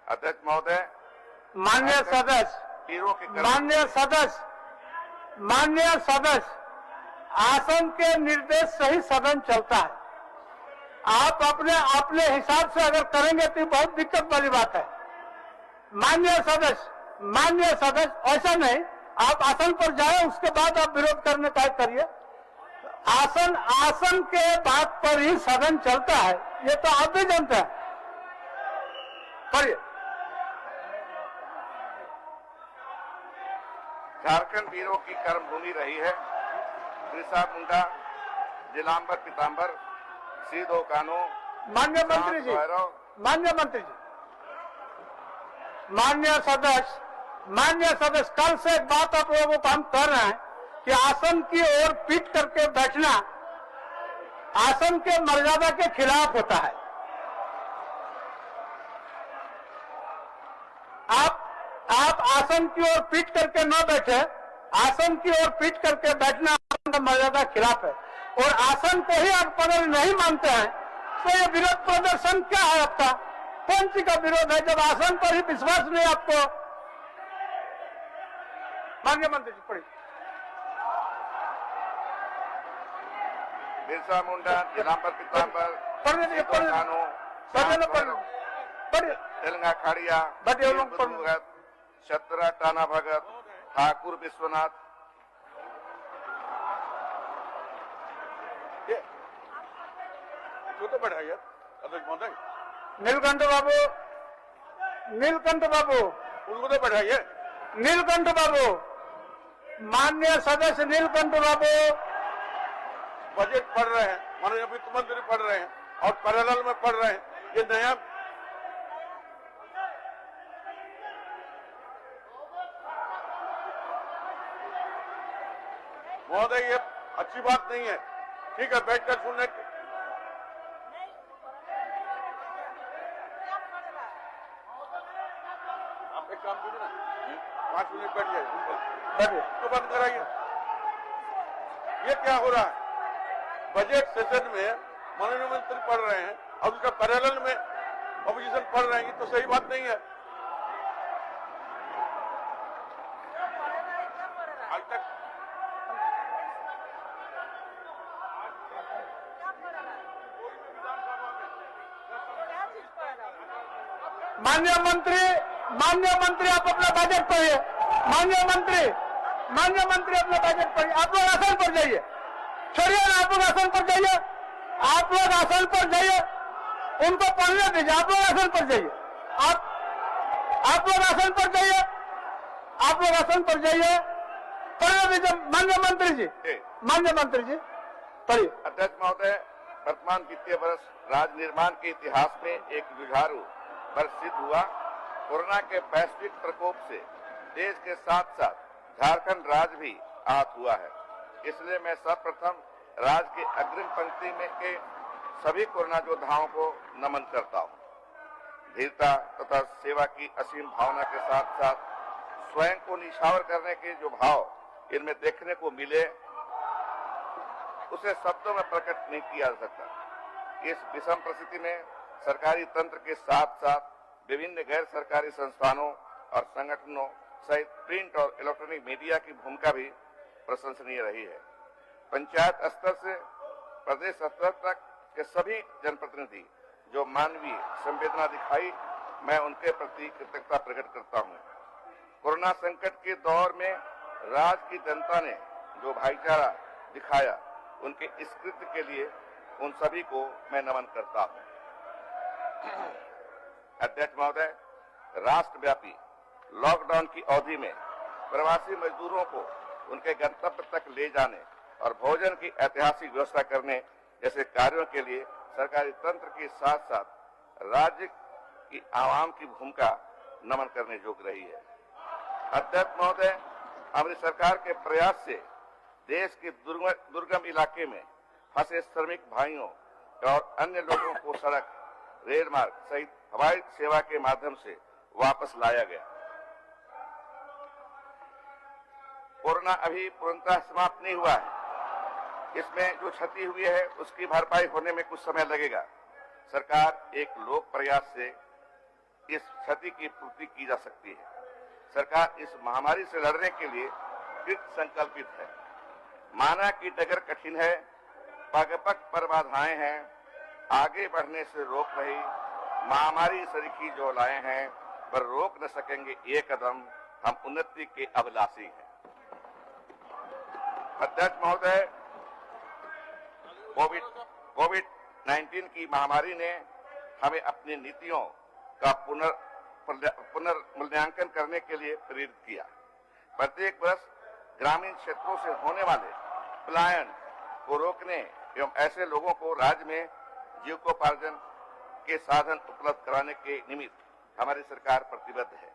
अध्यक्ष महोदय, माननीय सदस्य, पीरों के माननीय सदस्य, आसन के निर्देश से ही सदन चलता है। आप अपने हिसाब से अगर करेंगे तो बहुत दिक्कत वाली बात है। माननीय सदस्य, ऐसा नहीं, आप आसन पर जाए, उसके बाद आप विरोध करने का करिए। आसन के बात पर ही सदन चलता है, ये तो आप भी जानते हैं। करिए। झारखंड वीरों की कर्मभूमि रही है। बिरसा मुंडा, जिलांबर पीतांबर, सीधो कानो, माननीय मंत्री जी, माननीय सदस्य, कल से एक बात आप लोगों को हम कर रहे हैं कि आसन की ओर पीट करके बैठना आसन के मर्यादा के खिलाफ होता है। आप आसन की ओर पीट करके न बैठे, आसन की ओर पीट करके बैठना आसन का मर्यादा के खिलाफ है। और आसन को ही आप पदवी नहीं मानते हैं तो ये विरोध प्रदर्शन क्या है आपका? कौन सी का विरोध है जब आसन पर ही विश्वास नहीं आपको? माननीय मंत्री जी पढ़िए। बिरसा मुंडा, जिलांबर पीतांबर, तेलंगा खाड़िया, भगत, छत्रा टाना भगत, ठाकुर विश्वनाथ। तो बढ़ाइए अध्यक्ष महोदय। नीलकंठ बाबू, उनको तो बढ़ाइए। नीलकंठ बाबू, माननीय सदस्य नीलकंठ बाबू बजट पढ़ रहे हैं, माननीय वित्त मंत्री पढ़ रहे हैं और पैरेलल में पढ़ रहे हैं। ये नया महोदय, ये अच्छी बात नहीं है। ठीक है, बैठकर सुनने। आप एक काम कीजिए ना, 5 मिनट बैठ जाइए, तो बंद कराइए। ये क्या हो रहा है? बजट सेशन में माननीय मंत्री पढ़ रहे हैं और उसका पैरेलल में अपोजिशन पढ़ रहे हैं, तो सही बात नहीं है। आज तक माननीय मंत्री आप अपना बजट पढ़िए। माननीय मंत्री अपना बजट पढ़िए। आप लोग आसन पर जाइए, छोड़िए ना, आप लोग आसन पर जाइए, उनको पढ़ने दीजिए। आप लोग आसन पर जाइए, आप लोग आसन पर जाइए, पढ़ने दीजिए। माननीय मंत्री जी पढ़िए। अध्यक्ष महोदय, वर्तमान वित्तीय वर्ष राज्य निर्माण के इतिहास में एक जुझारू वर्ष सिद्ध हुआ। कोरोना के वैश्विक प्रकोप से देश के साथ साथ झारखंड राज्य भी आहत हुआ है। इसलिए मैं सर्वप्रथम राज्य के अग्रिम पंक्ति में के सभी कोरोना योद्धाओं को नमन करता हूं। धीरता तथा सेवा की असीम भावना के साथ साथ स्वयं को निछावर करने के जो भाव इनमें देखने को मिले, उसे शब्दों में प्रकट नहीं किया जा सकता। इस विषम परिस्थिति में सरकारी तंत्र के साथ साथ विभिन्न गैर सरकारी संस्थानों और संगठनों सहित प्रिंट और इलेक्ट्रॉनिक मीडिया की भूमिका भी प्रशंसनीय रही है। पंचायत स्तर से प्रदेश स्तर तक के सभी जनप्रतिनिधि जो मानवीय संवेदना दिखाई, मैं उनके प्रति कृतज्ञता प्रकट करता हूं। कोरोना संकट के दौर में राज्य की जनता ने जो भाईचारा दिखाया, उनके इस कृत्य के लिए उन सभी को मैं नमन करता हूं। अध्यक्ष महोदय, राष्ट्रव्यापी लॉकडाउन की अवधि में प्रवासी मजदूरों को उनके गंतव्य तक ले जाने और भोजन की ऐतिहासिक व्यवस्था करने जैसे कार्यों के लिए सरकारी तंत्र के साथ साथ राज्य की आवाम की भूमिका नमन करने योग्य रही है। अध्यक्ष महोदय, हमारी सरकार के प्रयास से देश के दुर्गम इलाके में फंसे श्रमिक भाइयों और अन्य लोगों को सड़क, रेल मार्ग सहित हवाई सेवा के माध्यम से वापस लाया गया। कोरोना अभी पूर्णतः समाप्त नहीं हुआ है। इसमें जो क्षति हुई है उसकी भरपाई होने में कुछ समय लगेगा। सरकार एक लोक प्रयास से इस क्षति की पूर्ति की जा सकती है। सरकार इस महामारी से लड़ने के लिए कृत संकल्पित है। माना कि डगर कठिन है, पग पग पर बाधाएं हैं, आगे बढ़ने से रोक रही महामारी सरीखी जो लाए हैं, पर रोक न सकेंगे ये कदम, हम उन्नति के अभिलाषी हैं। अध्यक्ष महोदय, कोविड-19 की महामारी ने हमें अपनी नीतियों का पुनर्मूल्यांकन करने के लिए प्रेरित किया। प्रत्येक वर्ष ग्रामीण क्षेत्रों से होने वाले पलायन को रोकने एवं ऐसे लोगों को राज्य में जीविकोपार्जन के साधन उपलब्ध कराने के निमित्त हमारी सरकार प्रतिबद्ध है।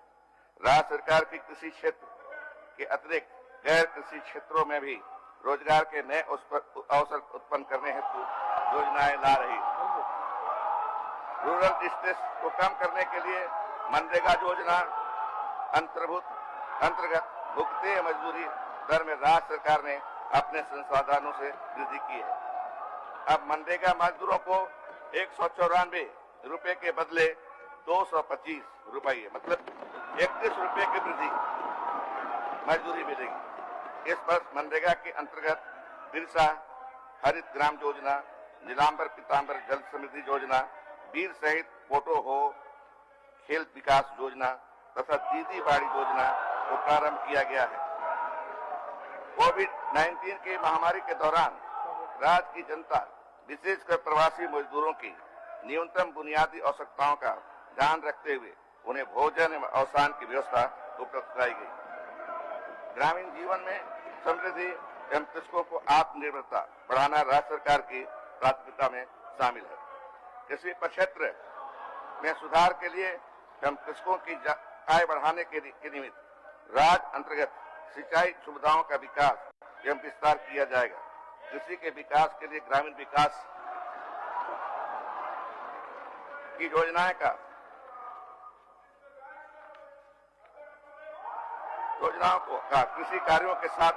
राज्य सरकार की कृषि क्षेत्र के अतिरिक्त गैर कृषि क्षेत्रों में भी रोजगार के नए अवसर उत्पन्न करने हेतु योजनाएं ला रही है। रूरल डिस्ट्रेस को कम करने के लिए मनरेगा योजना अंतर्गत भुगते मजदूरी दर में राज्य सरकार ने अपने संसाधनों से वृद्धि की है। अब मनरेगा मजदूरों को 194 रुपए के बदले 225 रुपये, मतलब 31 रुपए की वृद्धि मजदूरी मिलेगी। इस वर्ष मनरेगा के अंतर्गत बिरसा हरित ग्राम योजना, नीलांबर पीतांबर जल समृद्धि योजना, वीर सहित फोटो हो खेल विकास योजना तथा दीदी बाड़ी योजना को प्रारंभ किया गया है। कोविड-19 की महामारी के दौरान राज्य की जनता, विशेषकर प्रवासी मजदूरों की न्यूनतम बुनियादी आवश्यकताओं का ध्यान रखते हुए उन्हें भोजन एवं अवसान की व्यवस्था उपलब्ध कराई गई। ग्रामीण जीवन में समृद्धि एवं कृषकों को आत्मनिर्भरता बढ़ाना राज्य सरकार की प्राथमिकता में शामिल है। कृषि क्षेत्र में सुधार के लिए एवं कृषकों की आय बढ़ाने के निमित्त राज्य अंतर्गत सिंचाई सुविधाओं का विकास एवं विस्तार किया जाएगा। कृषि के विकास के लिए ग्रामीण विकास की योजनाओं का कृषि कार्यों के साथ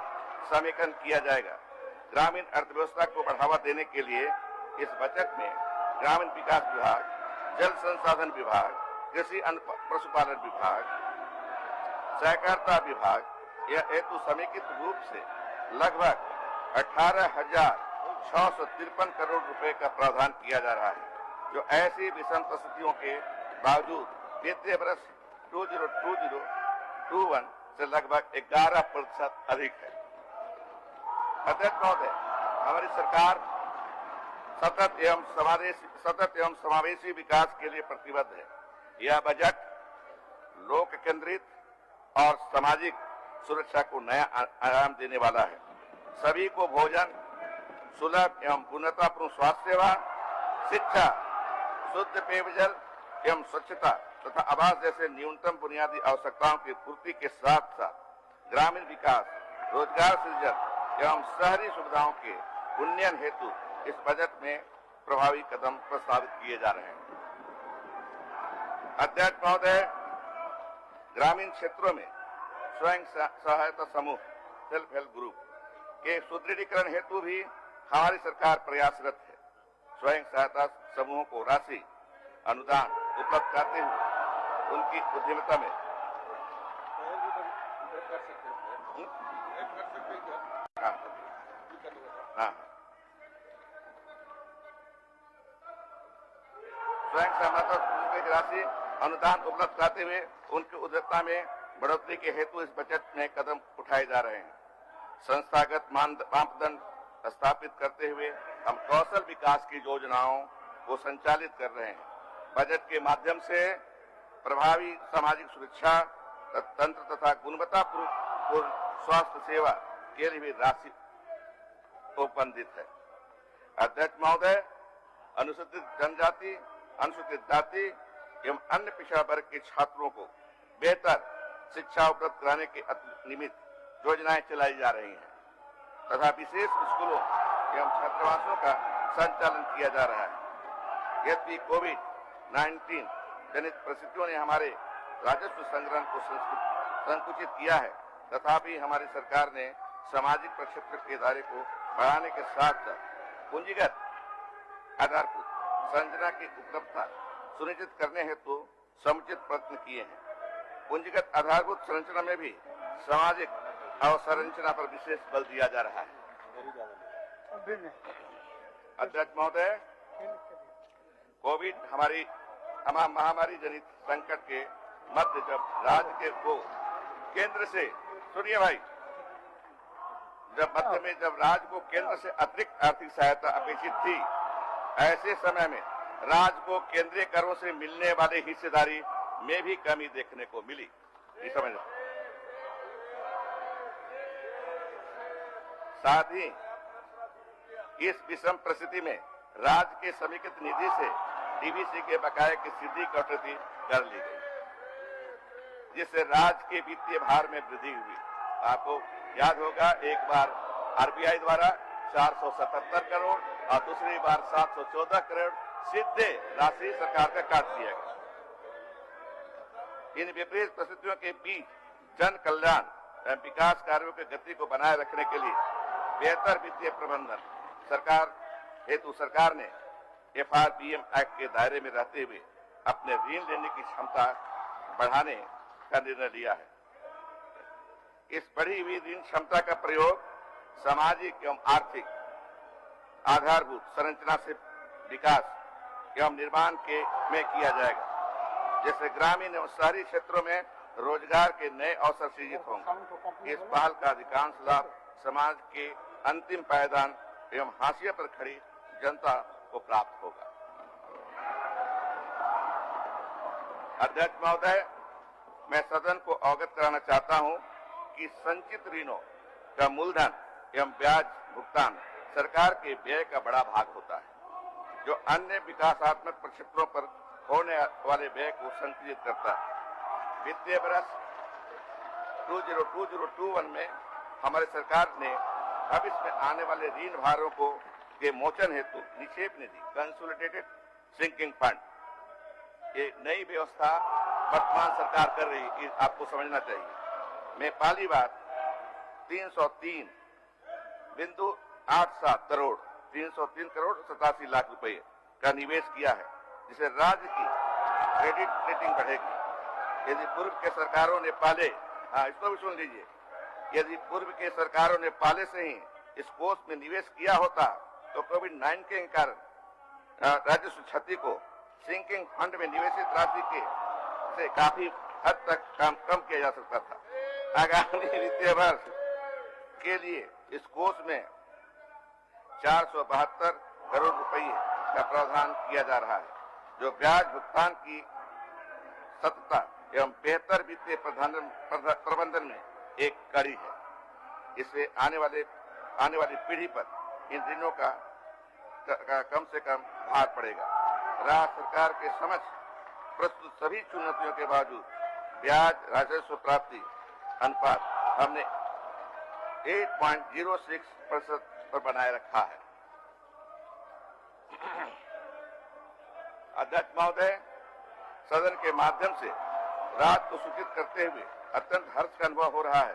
समेकन किया जाएगा। ग्रामीण अर्थव्यवस्था को बढ़ावा देने के लिए इस बजट में ग्रामीण विकास विभाग, जल संसाधन विभाग, कृषि पशुपालन विभाग, सहकारिता विभाग यह हेतु समेकित रूप से लगभग 18,653 करोड़ रुपए का प्रावधान किया जा रहा है, जो ऐसी विषम परिस्थितियों के बावजूद वित्तीय वर्ष 2020-21 से लगभग 11% अधिक है। अध्यक्ष महोदय, हमारी सरकार सतत एवं समावेशी विकास के लिए प्रतिबद्ध है। यह बजट लोक केंद्रित और सामाजिक सुरक्षा को नया आयाम देने वाला है। सभी को भोजन, सुलभ एवं गुणवत्तापूर्ण स्वास्थ्य सेवा, शिक्षा, शुद्ध पेयजल एवं स्वच्छता तथा आवास जैसे न्यूनतम बुनियादी आवश्यकताओं की पूर्ति के साथ साथ ग्रामीण विकास, रोजगार सृजन एवं शहरी सुविधाओं के उन्नयन हेतु इस बजट में प्रभावी कदम प्रस्तावित किए जा रहे हैं। अध्यक्ष महोदय, ग्रामीण क्षेत्रों में स्वयं सहायता समूह, सेल्फ हेल्प ग्रुप के सुदृढ़ीकरण हेतु भी हमारी सरकार प्रयासरत है। स्वयं सहायता समूहों को राशि अनुदान उपलब्ध कराते हुए उनकी उद्यमिता में स्वयं सहायता समूह की राशि अनुदान उपलब्ध कराते हुए उनकी उद्यमिता में बढ़ोतरी के हेतु इस बजट में कदम उठाए जा रहे हैं। संस्थागत मापदंड स्थापित करते हुए हम कौशल विकास की योजनाओं को संचालित कर रहे हैं। बजट के माध्यम से प्रभावी सामाजिक सुरक्षा तंत्र तथा गुणवत्तापूर्ण स्वास्थ्य सेवा के लिए भी राशि उपबंधित है। अध्यक्ष महोदय, अनुसूचित जनजाति, अनुसूचित जाति एवं अन्य पिछड़ा वर्ग के छात्रों को बेहतर शिक्षा उपलब्ध कराने के निमित्त योजनाएं चलाई जा रही हैं तथा विशेष स्कूलों एवं छात्रावासों का संचालन किया जा रहा है। यद्यपि कोविड-19 जनित परिस्थितियों ने हमारे राजस्व संग्रह को संकुचित किया है, तथापि हमारी सरकार ने सामाजिक प्रक्षेत्र के दायरे को बढ़ाने के साथ साथ पूंजीगत आधारभूत संरचना की उपलब्धता सुनिश्चित करने हेतु समुचित प्रयत्न किए हैं। पूंजीगत आधारभूत संरचना में भी सामाजिक अवसंरचना पर विशेष बल दिया जा रहा है। अध्यक्ष महोदय, कोविड महामारी जनित संकट के मध्य जब राज्य को केंद्र से जब राज्य को केंद्र से अतिरिक्त आर्थिक सहायता अपेक्षित थी, ऐसे समय में राज्य को केंद्रीय करों से मिलने वाले हिस्सेदारी में भी कमी देखने को मिली। इस समय साथ ही इस विषम परिस्थिति में राज्य के समेकित निधि से डीवीसी के बकाये की सीधी कटौती कर ली गई, जिससे राज्य के वित्तीय भार में वृद्धि हुई। आपको याद होगा, एक बार आरबीआई द्वारा 477 करोड़ और दूसरी बार 714 करोड़ सीधे राशि सरकार का काट दिया गया। इन विपरीत परिस्थितियों के बीच जन कल्याण एवं विकास कार्यों की गति को बनाए रखने के लिए बेहतर वित्तीय प्रबंधन सरकार ने FRBM एक्ट के दायरे में रहते हुए अपने ऋण लेने की क्षमता बढ़ाने का निर्णय लिया है। इस बढ़ी हुई ऋण क्षमता का प्रयोग सामाजिक एवं आर्थिक आधारभूत संरचना से विकास एवं निर्माण में किया जाएगा, जैसे ग्रामीण एवं शहरी क्षेत्रों में रोजगार के नए अवसर सृजित होंगे। इस पहल का अधिकांश लाभ समाज के अंतिम पायदान एवं हाशिए पर खड़ी जनता को प्राप्त होगा। अध्यक्ष महोदय, मैं सदन को अवगत कराना चाहता हूं कि संचित ऋणों का मूलधन एवं ब्याज भुगतान सरकार के व्यय का बड़ा भाग होता है, जो अन्य विकासात्मक प्रक्षेत्रों पर होने वाले व्यय को संतुलित करता है। वित्तीय वर्ष 2020-2021 में हमारी सरकार ने भविष्य में आने वाले ऋण भारों के मोचन हेतु निक्षेप निधि कंसोलिडेटेड सिंकिंग फंड, ये नई व्यवस्था वर्तमान सरकार कर रही है, आपको समझना चाहिए। मैं पहली बार 303.87 करोड़ 303 करोड़ 87 लाख रुपए का निवेश किया है, जिससे राज्य की क्रेडिट रेटिंग बढ़ेगी। यदि पूर्व के सरकारों ने पहले, इसको भी सुन लीजिए, यदि पूर्व के सरकारों ने पहले से ही इस कोष में निवेश किया होता तो कोविड-19 के कारण राजस्व क्षति को सिंकिंग फंड में निवेशित राशि से काफी हद तक कम किया जा सकता था। आगामी वित्तीय वर्ष के लिए इस कोष में 472 करोड़ रुपए का प्रावधान किया जा रहा है, जो ब्याज भुगतान की सतत एवं बेहतर वित्तीय प्रबंधन में एक कड़ी है। इससे आने वाली पीढ़ी पर इन ऋणों का कम से कम भार पड़ेगा। राज्य सरकार के समक्ष प्रस्तुत सभी चुनौतियों के बावजूद ब्याज राजस्व प्राप्ति अनुपात हमने 8.06% पर बनाए रखा है। अध्यक्ष महोदय, सदन के माध्यम से राज्य को सूचित करते हुए अत्यंत हर्ष का अनुभव हो रहा है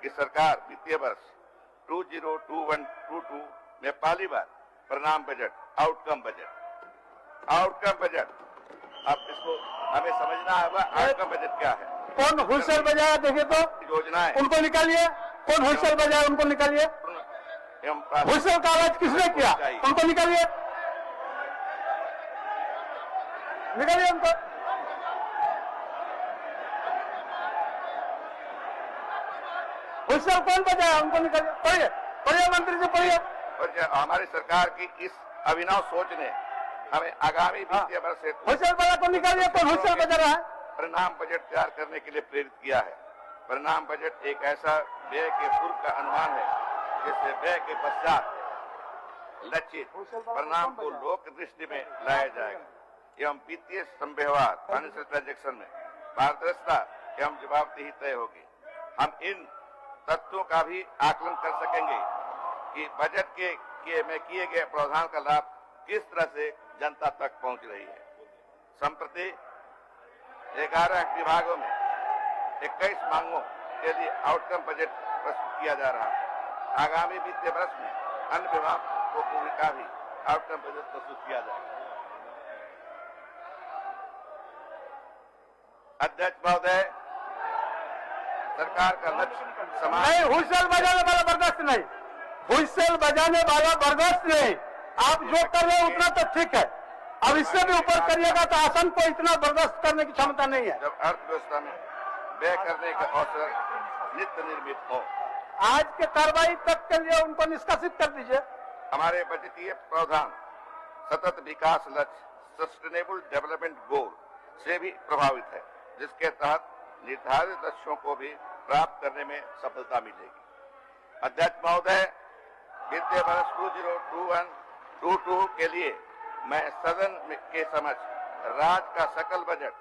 कि सरकार वित्तीय वर्ष 2021-22 में पहली बार परिणाम बजट आउटकम बजट, अब इसको हमें समझना होगा आउटकम बजट क्या है। कौन होलसेल बजाया देखे तो योजनाएं, उनको निकालिए। कौन होलसेल बजाया उनको निकालिए। होलसेल का आवाज किसने किया, उनको निकालिए उनको। होलसेल कौन बजाया, उनको निकालिए। पढ़िए मंत्री जी, पढ़िए। हमारी सरकार की इस अभिनव सोच ने हमें आगामी वित्तीय वर्ष से होलसेल बजा को निकालिए। कौन होलसेल बजा रहा है? परिणाम बजट तैयार करने के लिए प्रेरित किया है। परिणाम बजट एक ऐसा व्यय के पूर्व का अनुमान है, जिससे व्यय के पश्चात लक्षित परिणाम को लोक दृष्टि में लाया जाएगा एवं वित्तीय संव्यवहार फाइनेंशियल ट्रांजैक्शन में पारदर्शिता एवं जवाबदेही तय होगी। हम इन तथ्यों का भी आकलन कर सकेंगे कि बजट में किए गए प्रावधान का लाभ किस तरह से जनता तक पहुंच रही है। संप्रति 11 विभागों में 21 मांगों के लिए आउटकम बजट प्रस्तुत किया जा रहा है। आगामी वित्तीय वर्ष में अन्य विभागों को का भी आउटकम बजट प्रस्तुत किया जाएगा। अध्यक्ष महोदय, सरकार का लक्ष्य समाज नहीं, हुइसल बजाने वाला बर्दाश्त नहीं, हुइसल बजाने वाला बर्दाश्त नहीं। आप जो कर रहे हैं उतना तो ठीक है, अब इससे भी ऊपर करिएगा तो आसन को इतना बर्दाश्त करने की क्षमता नहीं है। जब अर्थव्यवस्था में व्यय करने का अवसर नित्य निर्मित हो। आज के कार्रवाई तक के लिए उनको निष्कासित कर दीजिए। हमारे बजटीय प्रावधान सतत विकास लक्ष्य सस्टेनेबल डेवलपमेंट गोल से भी प्रभावित है, जिसके तहत निर्धारित लक्ष्यों को भी प्राप्त करने में सफलता मिलेगी। अध्यक्ष महोदय, वित्तीय वर्ष 2021-22 के लिए मैं सदन के समक्ष राज्य का सकल बजट